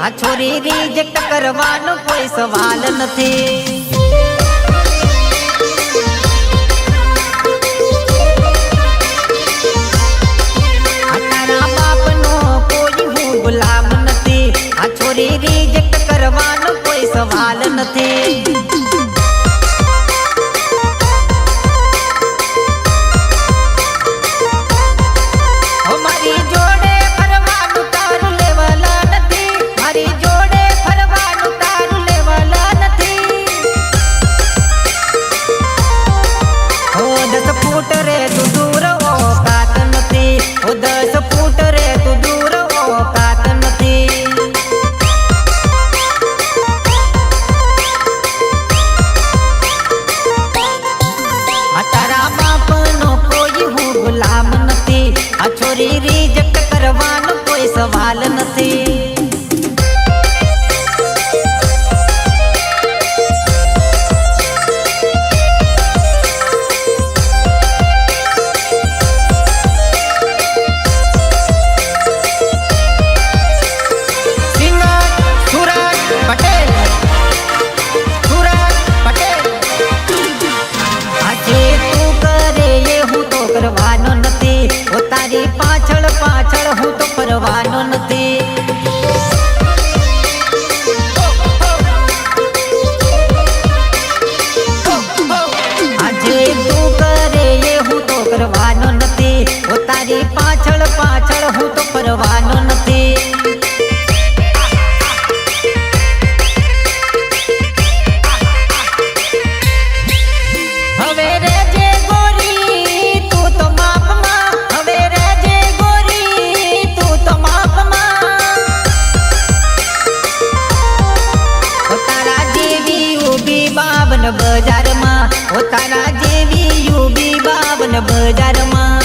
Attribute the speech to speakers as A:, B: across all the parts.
A: આ છોરી રિજેક્ટ કરવાનો કોઈ સવાલ નથી. તારા બાપનો કોઈ હું ગુલામ નથી. આ છોરી રિજેક્ટ કરવાનો કોઈ સવાલ નથી. આ છોરી રિજેક્ટ કરવાનો કોઈ સવાલ નથી. પાછળ પાછળ હું તો ફરવાનો નથી. આજે તું કરે એ હું તો કરવાનો નથી. તારી પાછળ પાછળ હું તો ફરવાનો નથી. હવે રે જે ગોરી તું તો માપમાં. હવે રે જે ગોરી તું તો માપમાં. તારા જેવી ઊભી બાવન બજારમાં. તારા જેવી ઊભી બાવન બજારમાં.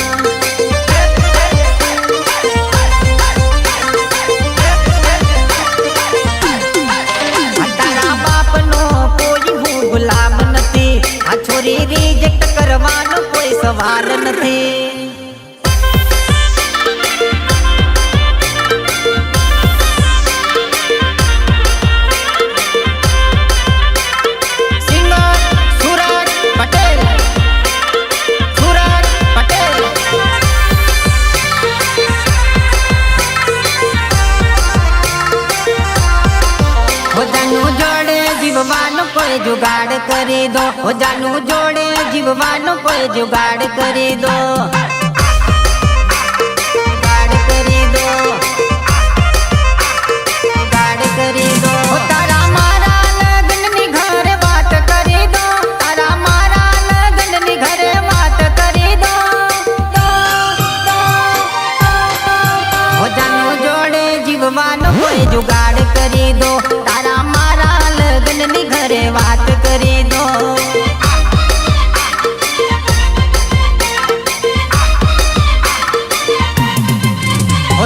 A: તારા બાપનો કોઈ હું ગુલામ નથી. આ છોરી રિજેક્ટ કરવાનો કોઈ સવાલ નથી. જીવવાનો કોઈ જુગાડ કરી દો. જાનું જોડે જીવવાનો કોઈ જુગાડ કરી દો. જુગાડ કરી દો. જુગાડ કરી દો. તારા મારા લગ્નની ઘરે વાત કરી દો. તારા મારા લગ્નની ઘરે વાત કરી દો. જાનું જોડે જીવવાનો કોઈ જુગાડ કરી દો. તારા મારા લગ્નની ઘરે વાત કરી દો.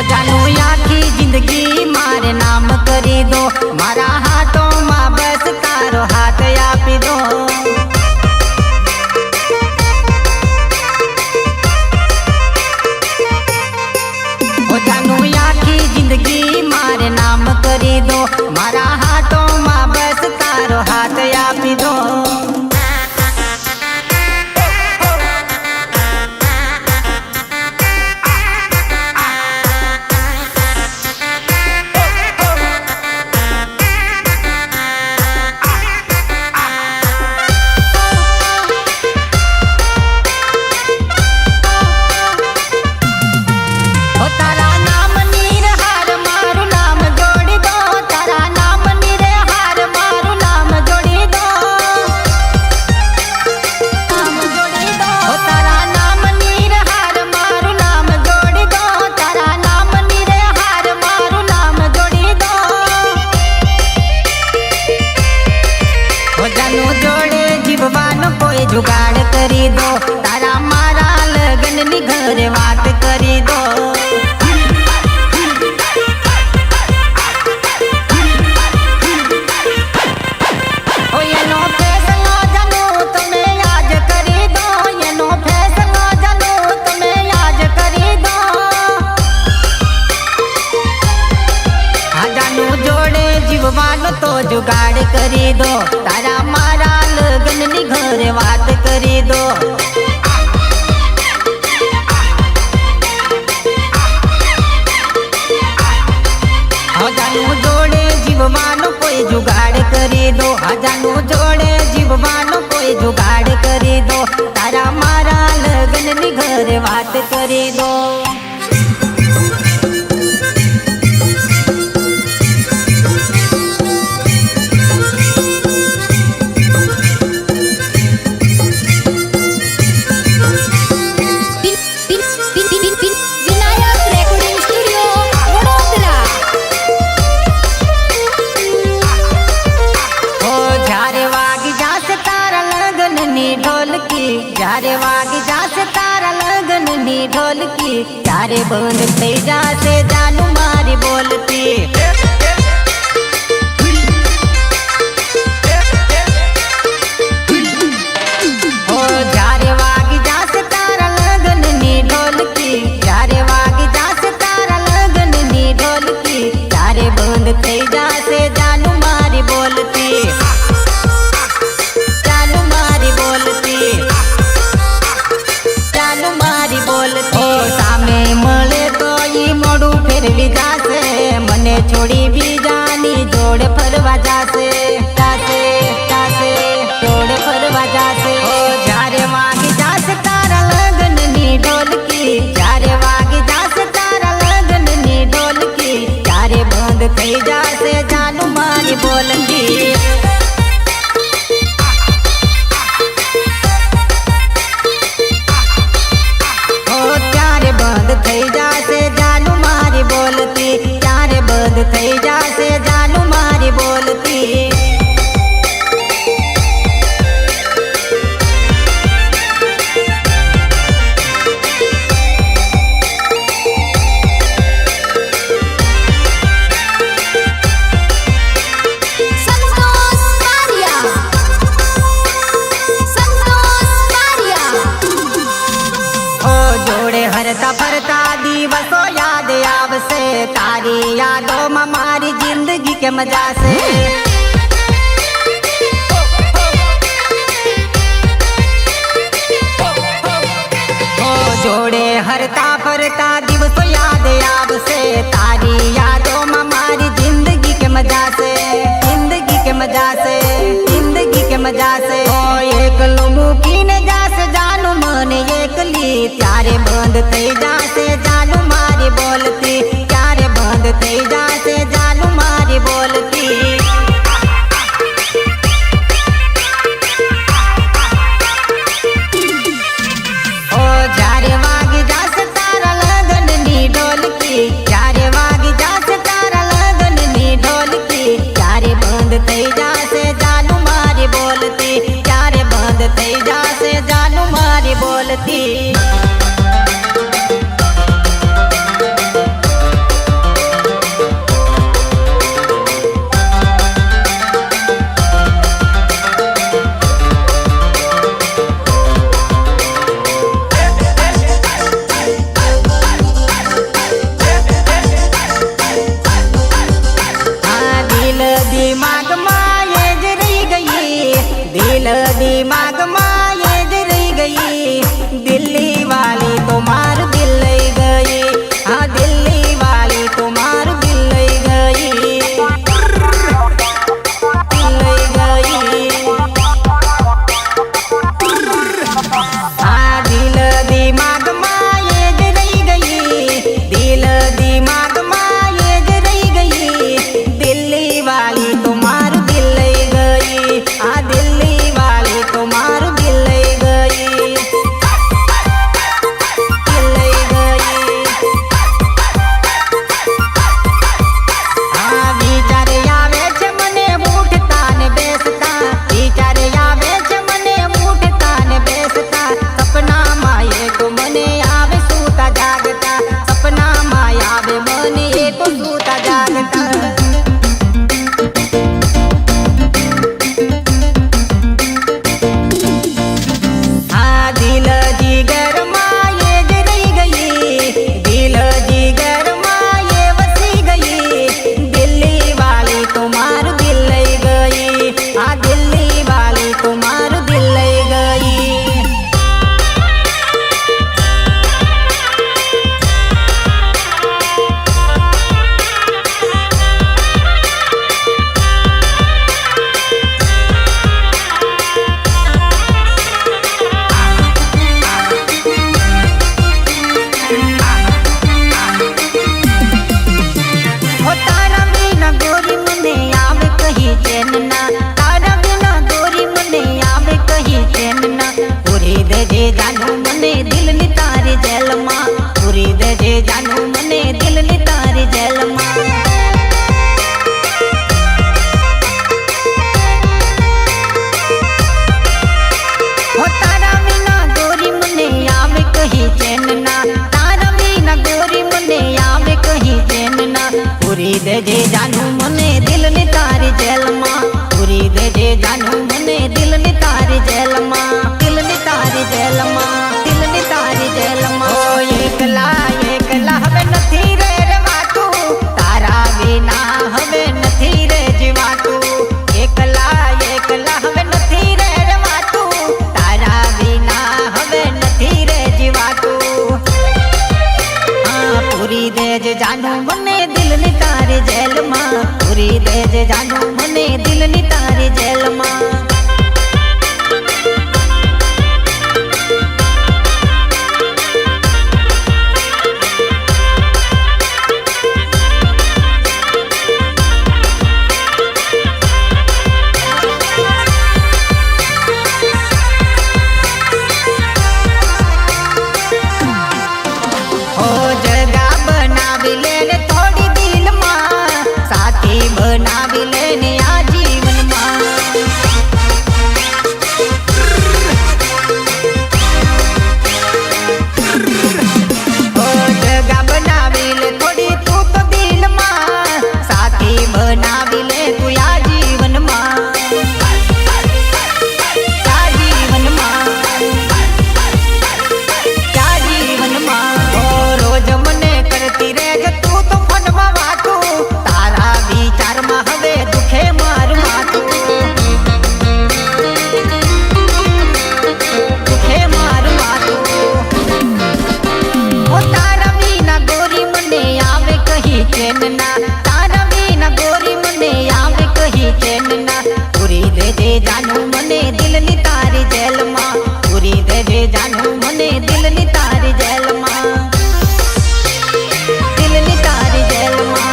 A: જાનું આખી જિંદગી મારે નામ કરી દો. મારા હાથોમાં બસ તારો હાથ આપી દો. જાનું આખી જિંદગી મારે નામ કરી દો. મારા હાથોમાં બસ તારો હાથ આપી દો. તારા નામની રે હાર મારું નામ જોડી દો. તારા નામની રે હાર મારું નામ જોડી દો. નામ જોડી દો. તારા નામની રે હાર મારું નામ જોડી દો. તારા નામની રે હાર મારું નામ જોડી દો. જાનું જોડે જીવવાનો કોઈ જુગાડ કરી દો. તારા મારા લગ્નની ઘરે વાત કરી દો. એનો ફેસલો જાનું તમે યાદ કરી દો. એનો ફેસલો જાનું તમે યાદ કરી દો. જાનું જોડે घरे बात करी दो। हजानु जोड़े जीवमानो कोई जुगाड़ करी दो। हजानु जोड़े जीवमानो कोई जुगाड़ करी दो। तारा मारा लगन नी घरे बात करी दो। जारे वागी जासे तारा लगन नी ढोलकी, तारे बंद थई जासे जानू मारी बोलती। ओ जारे वागी जासे तारा लगन नी ढोलकी, जारे वागी जासे तारा लगन नी ढोलकी, तारे बंद थई जासे जानू मारी बोलती। मने छोड़ी भी जानी जोड़े फरवा जासे जासे जासे जोड़े फरवा जासे। ओ जारे वागी जासे तारा लगन नी ढोलकी, जारे वागी जासे तारा लगन नी ढोलकी, जारे बंद थई जासे जानू मारी बोलती। ओ त्यारे बंद थई जासे जानू मारी बोलती, त्यारे बंद थई जासे जानू मारी बोलती। हरता फरता दिवसों याद आवसे, तारी यादों में मारी जिंदगी के मजा से। ओ जोड़े हरता फरता दिवसों याद आवसे, तारी यादों में मारी जिंदगी के मजा से, जिंदगी के मजा से, जिंदगी के मजा से। ओ एक लुमुकी ने जासे जानू मन एकली, त्यारे बंद थई जासे जानू मारी बोलती, त्यारे बंद थई जासे जानू मारी बोलती। ओ जारे वागी जासे तारा लगन नी ढोलकी, जारे वागी जासे तारा लगन नी ढोलकी, त्यारे बंद थई जासे जानू मारी बोलती, त्यारे बंद थई जासे जानू मारी बोलती। दिमाग माये जरी गई, दिल दिमाग माये जरी गई, दिल्ली वाली तुम्हार दिल लई गई। हाँ दिल्ली वाली तुम्हार दिल लई गई, दिल लई गई। हाँ दिल दिमाग माये जरी गई, दिल दिमाग माये जरी गई, दिल्ली वाली तुम्हार दिल लई गई। हाँ दिल्ली वाली तुम्हार दिल जानू मने दिलनी तारी जेल में। हो तारा बिना गोरी मने आवे कहीं चैन ना, तारा बिना गोरी मने आवे कहीं चैन ना। पूरी दे जे जानू मने दिलनी तारी जेल में, पूरी दे जे जानू मने दिलनी तारी जेल में, दिलनी तारी जेल में, दिलनी तारी जेल में। ओ एकला एकला हवे नथी रे रवातू, तारा बिना हवे नथी रे जीवातू। एकला एकला हवे नथी रे रवातू, तारा बिना हवे नथी रे जीवातू। हाँ पूरी दे जे जानू मने दिलनी तारी जेल में, पूरी दे जे जानू मने दिलनी तारी जेल में। जानू मने दिलनी तारी जेल में, पूरी दे जे जानू मने दिलनी तारी जेल में, दिलनी तारी जेल में,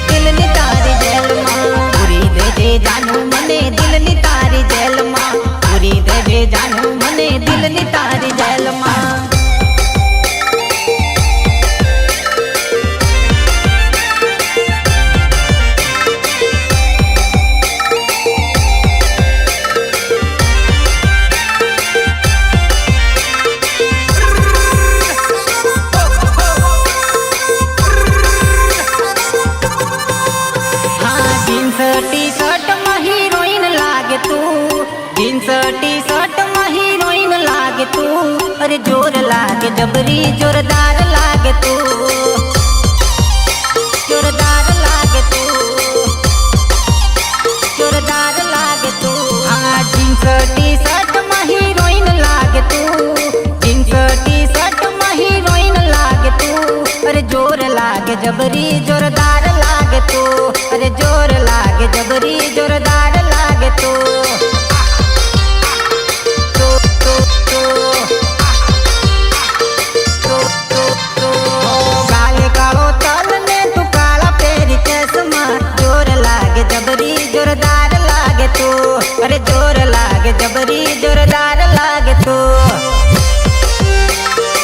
A: दिलनी तारी जेल में। पूरी दे जे जानू मने दिलनी तारी जेल में, पूरी दे जे जानू मने दिलनी तारी जेल में। टी-शर्ट में हीरोइन लागे तू, जींस टी-शर्ट में हीरोइन लागे तू। अरे जोर लागे जबरी जोरदार लागे तू, जोरदार लागे तू, जोरदार लागे तू। हाँ जींस टी-शर्ट में हीरोइन लागे तू, जींस टी-शर्ट में हीरोइन लागे तू। अरे जोर लागे जबरी जोरदार लागे तू, अरे जोर लागे जबरी जोरदार लागे तू। काले कालो तल ने तू काला पेरी चश्मा, जोर लागे जबरी जोरदार लागे तू। अरे जोर लागे जबरी जोरदार लागे तू,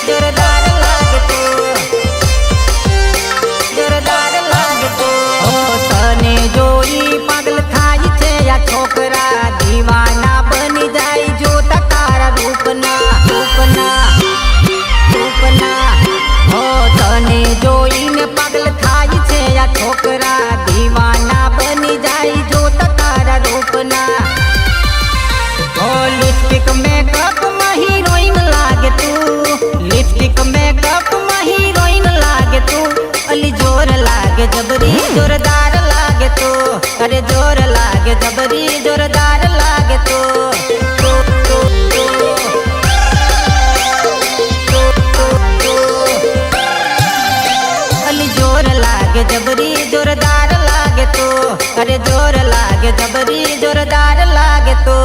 A: जोरदार लागे तू, जोरदार लागे तू। ओ तने जोई पागल थाई छे या छोकरा, दीवाना बनी जाई जो तारा रूपना, रूपना, रूपना। ओ तने जोई ने पागल थाई छे या छोकरा, दीवाना बनी जाई जो तारा रूपना। ओ लिपस्टिक मेकअप में हीरोइन लागे तू, लिपस्टिक मेकअप में हीरोइन लागे तू। अली जोर लागे जबरी जोरदार लागे तू, अरे जोर लागे जबरी जोरदार लागे तू। तू तू तू तू तू तू अली जोर लागे जबरी जोरदार लागे तू, अरे जोर लागे जबरी जोरदार लागे तू।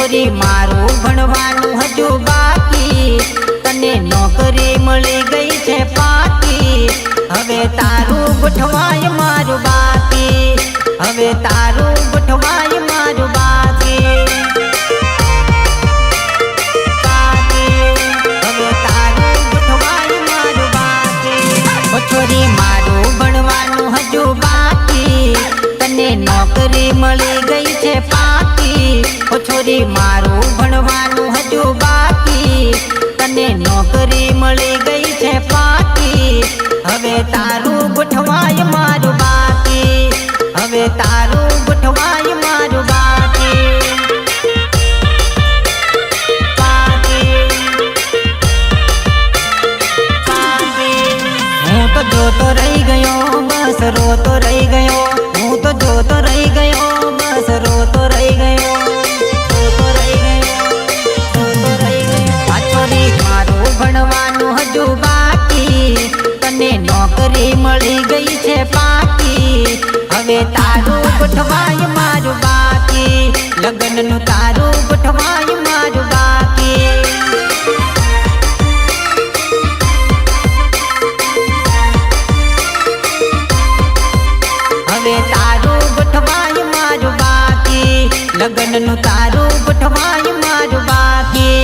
A: છોરી મારું ભણવાનું હજુ બાકી, તને નોકરી મળી ગઈ છે પાકી, હવે તારું ગોઠવાય મારું બાકી, હવે તારું ગોઠવાય મારું બાકી, હવે તારું ગોઠવાય મારું બાકી. ઓ છોરી મારું ભણવાનું હજુ બાકી, તને નોકરી મળી ગઈ છે પાકી, ઓ છોરી મારું ભણવાનું હજુ બાકી, તને નોકરી મળી ગઈ છે પાકી, હવે તારું ગોઠવાય મારું બાકી, હવે તારું ગોઠવાય મારું બાકી. હું તો જોતો રહી ગયો બસ રોતો રહી ગયો, હું તો જોતો રહી ગયો બસ રોતો રહી ગયો, રોતો રહી ગયો, રોતો રહી ગયો. આ છોરી મારું ભણવાનું હજુ બાકી, તને નોકરી મળી ગઈ છે પાકી, હવે તારું ગોઠવાય મારું બાકી, લગ્નનું તારું ગોઠવાય મારું બાકી. હવે તારું ગોઠવાય મારું બાકી, લગ્નનું તારું ગોઠવાય મારું બાકી.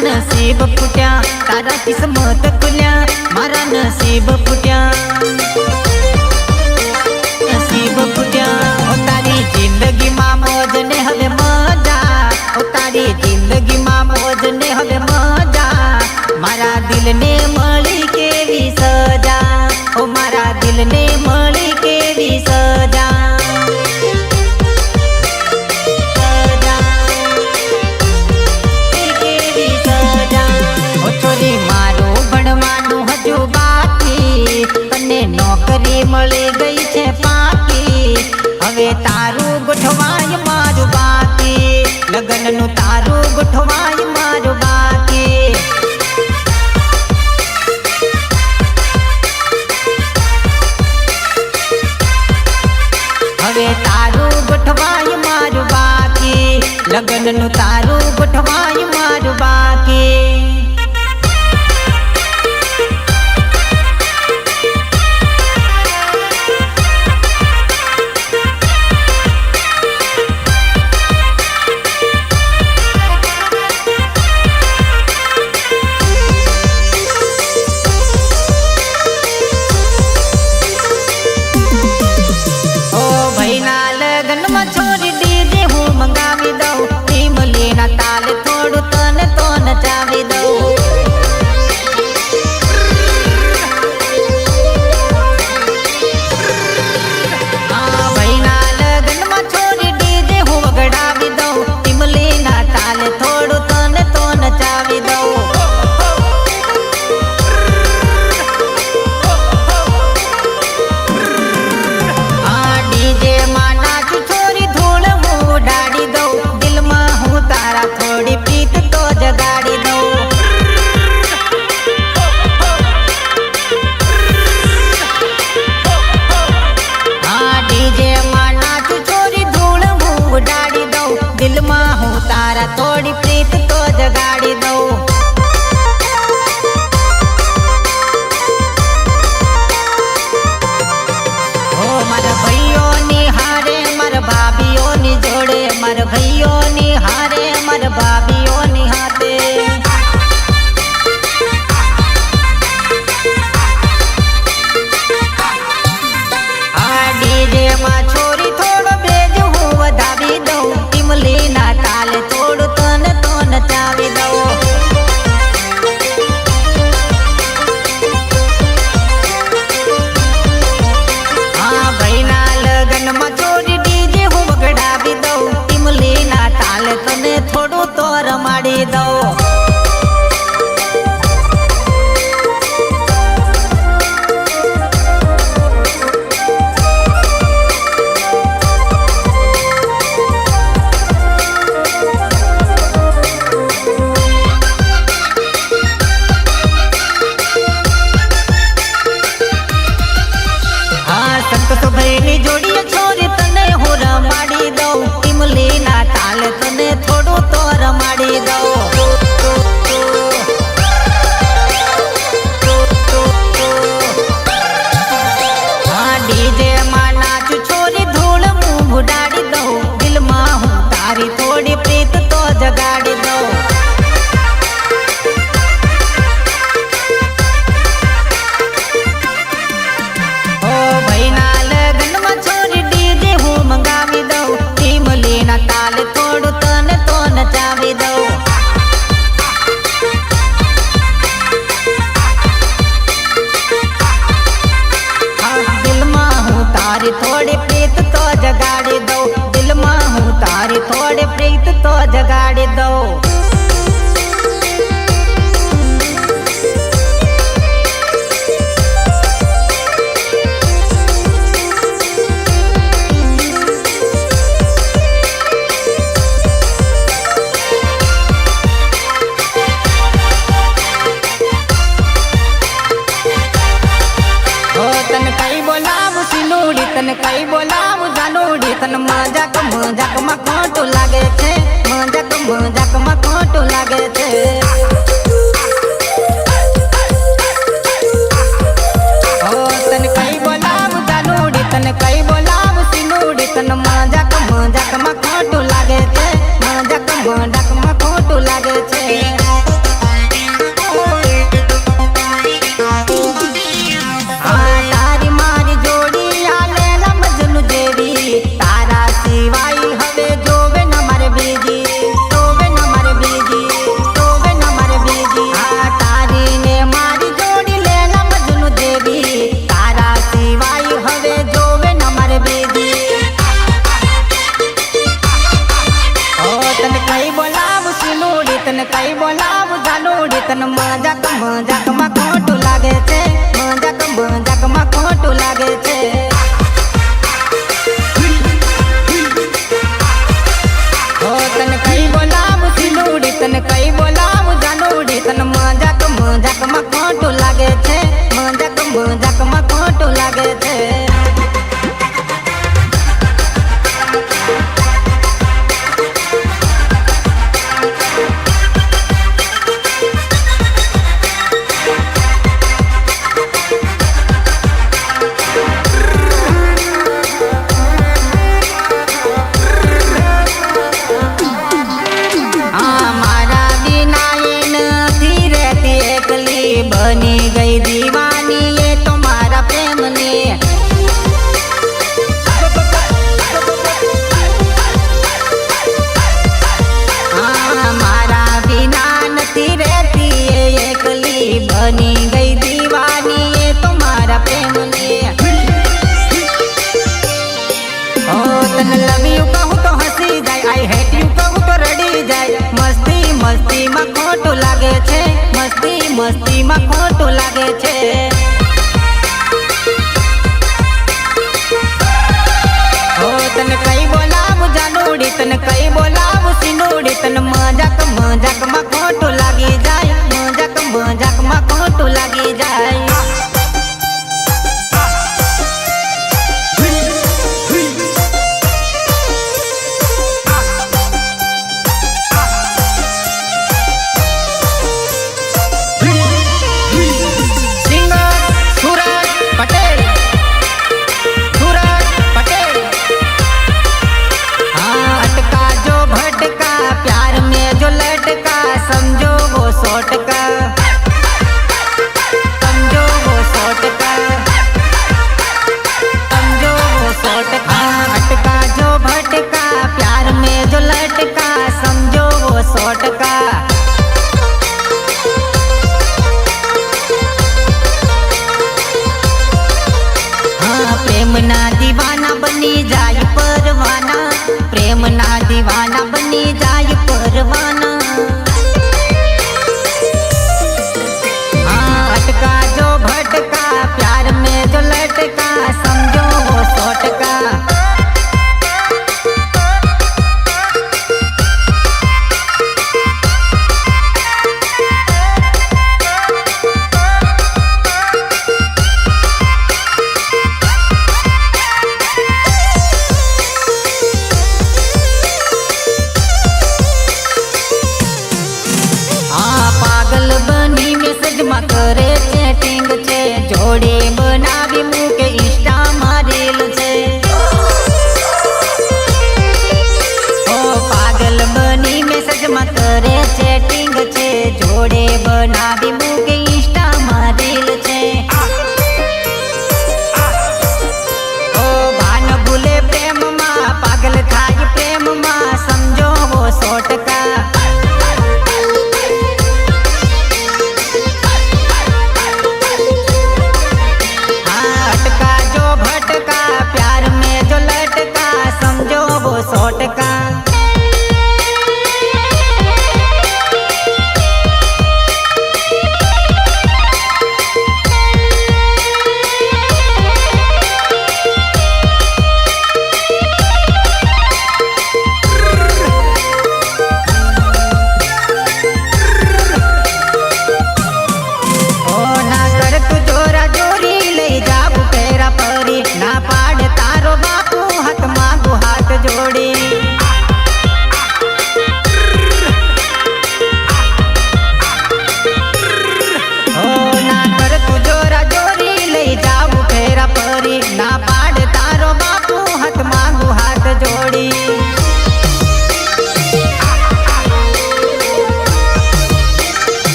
A: नसीब फुट्या तारा किस्मत खुल्या, मारा नसीब फुट्या, नसीब फुट्या. ओ तारी जिंदगी માં મોજ ને હવે મજા, ઓ તારી જિંદગી માં મોજ ને હવે મજા, મારા દિલ ને મળી કેવી સજા, ઓ મારા દિલ ને મળી કેવી સજા. મારું ભણવાનું હજુ બાકી, તને નોકરી મળી ગઈ છે પાકી, હવે તારું ગોઠવાય મારું બાકી, લગ્નનું તારું ગોઠવાય મારું બાકી. હવે તારું ગોઠવાય મારું બાકી, લગ્નનું તારું ગોઠવાય મારું બાકી. છોરી ડીજે હું મંગાવી દઉં, ઈમલી ના તાલે થોડું તને તો નચાવી દઉં. ભાઈના લગ્નમાં છોરી ડીજે હું વગડાવી દઉં, ઈમલી ના તાલે થોડું તને તો નચાવી દઉં. દિલમાં હું તારા થોડી પ્રીત તો જગાડી દઉં. ઓ મારા ભાઈઓની હારે મારા ભાભીઓની જોડે, મારા ભાઈઓની હારે મારા ભાભીઓની હાથે. આ ડીજે માં છોરી થોડો બેજ હું વધાવી દઉં, ઈમલી ના તાલે થોડું તને તો નચાવી દઉં. હા ભાઈના લગ્નમાં છોરી ડીજે હું વગડાવી દઉં, ઈમલી ના તાલે તને થોડું તો રમાડી દઉં. તને કઈ બોલાવું જાનુડી તને મજાક મજાકમાં ખોટું લાગે છે મજાક મજાકમાં ખોટું લાગે છે તને કઈ બોલાવું જાનુડી તને કઈ બોલાવું સિનુડી તને મજાક મજાકમાં ખોટું લાગે છે મજાક મજાકમાં ખોટું લાગે છે તારી મારી જોડી આલે રમજનું જેવી તારા સિવાય હવે જોવે ન મારે બીજી જોવે ન મારે બીજી જોવે ન મારે બીજી તારી ને મારી જોડી લે રમજનું જેવી તારા સિવાય હવે જોવે ન મારે બીજી તને કઈ બોલાવું સિનુડી તને કઈ બોલાવું જાનુડી તને મજાક મજાકમાં ખોટું લાગે છે મજાક મજાકમાં ખોટું લાગે છે તને કઈ બોલાવું સિનુડી તને કઈ બોલાવું જાનુડી તને મજાક મજાકમાં ખોટું લાગે છે મજાક મજાકમાં ખોટું લાગે છે बनी गई दीवानी ये तुम्हारा प्रेम ने हमारा बिना नहीं रहती ये एकली बनी गई दीवानी ये तुम्हारा प्रेम ने तन लव यू कहूँ तो हंसी जाए आई हेट यू कहूँ तो रड़ी जाए मस्ती मस्ती में खोटू लागे छे मस्ती मस्ती में खोटू लागे छे तने कई बोलावू जानुडी तने कई बोलावू सिनुडी तने मजाक मजाक में खोटू लागी जाए मजाक मजाक में खोटू लागी जाए समझो वो 100 टका समझो वो 100 टका समझो वो 100 टका अटका जो भटका प्यार में जो लटका समझो वो 100 टका प्रेम ना दीवाना बनी जाए परवाना प्रेम ना दीवाना बनी जाए परवाना अटका जो भटका प्यार में जो लटका समझो वो 100 टका पागल बनी मैसेज में करे चैटिंग छे जोड़े बनावी मुके इंस्टा मारेल छे ओ पागल बनी मैसेज में करे चैटिंग छे जोड़े बनावी मुके इंस्टा मारेल छे ओ भान भूले प्रेम में पागल थाई प्रेम में समझो वो 100 टका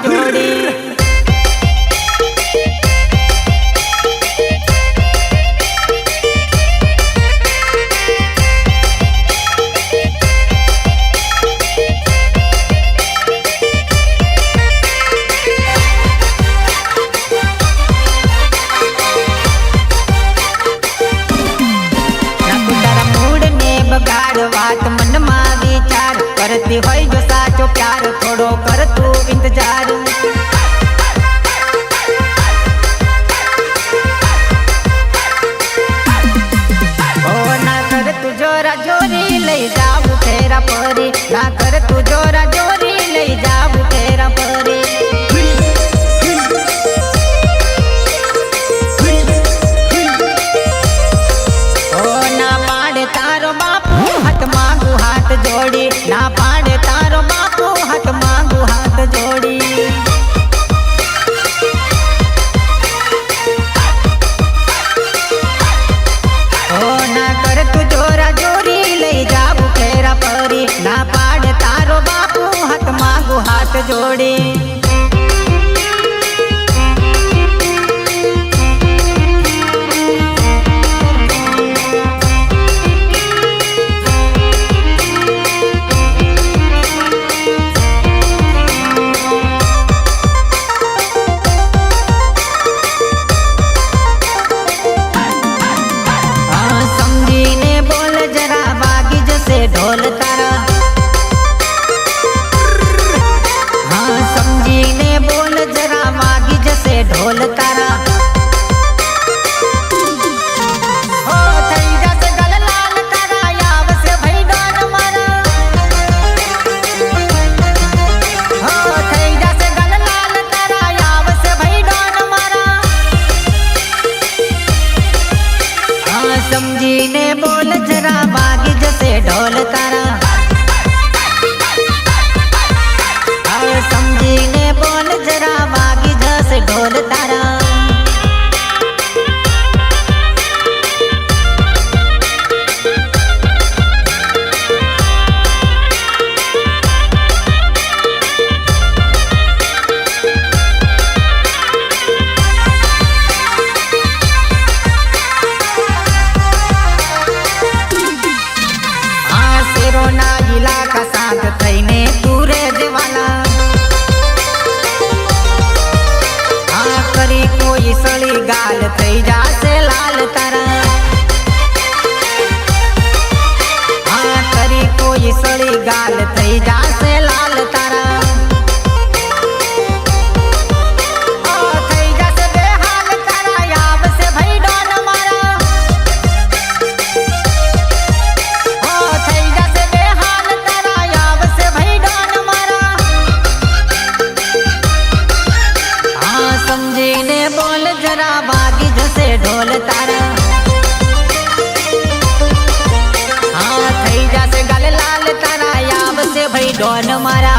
A: जोड़ी। बात मन में विचार करती होय जो साचो प्यार थोड़ो कर तू इंतजार। ओ ना कर तू जोरा जोरी ले जाऊ तेरा परी, ना कर तू जोरा जोरी ले जाऊ तेरा परी। जोड़ी ना पाड़े तारो बापू हाथ मांगू हाथ जोड़ी। ओ ना कर तू जोरा जोरी ले जाबू तेरा परी, ना पाड़े तारो बापू हाथ मांगू हाथ जोड़ी। ढोल तारा हाँ समझी ने बोल जरा मागी जैसे ढोल तारा। ओ थई जैसे गल लाल तारा याव से भई डोन मारा। ओ थई जैसे गल लाल तारा याव से भई डोन मारा। हाँ समझी ने बोल जरा मागी जैसे ढोल तारा। समझी ने बोल जरा मागी जैसे ढोल तारा। ना इलाका साथ थईने पूरे जवाना। हाँ करी कोई सड़ी गाल थई जासे लाल तारा। हाँ करी कोई सड़ी गाल थई जासे लाल तारा। ढोल तारा हाँ थई जासे गल लाल तारा याव से भई डोन मारा।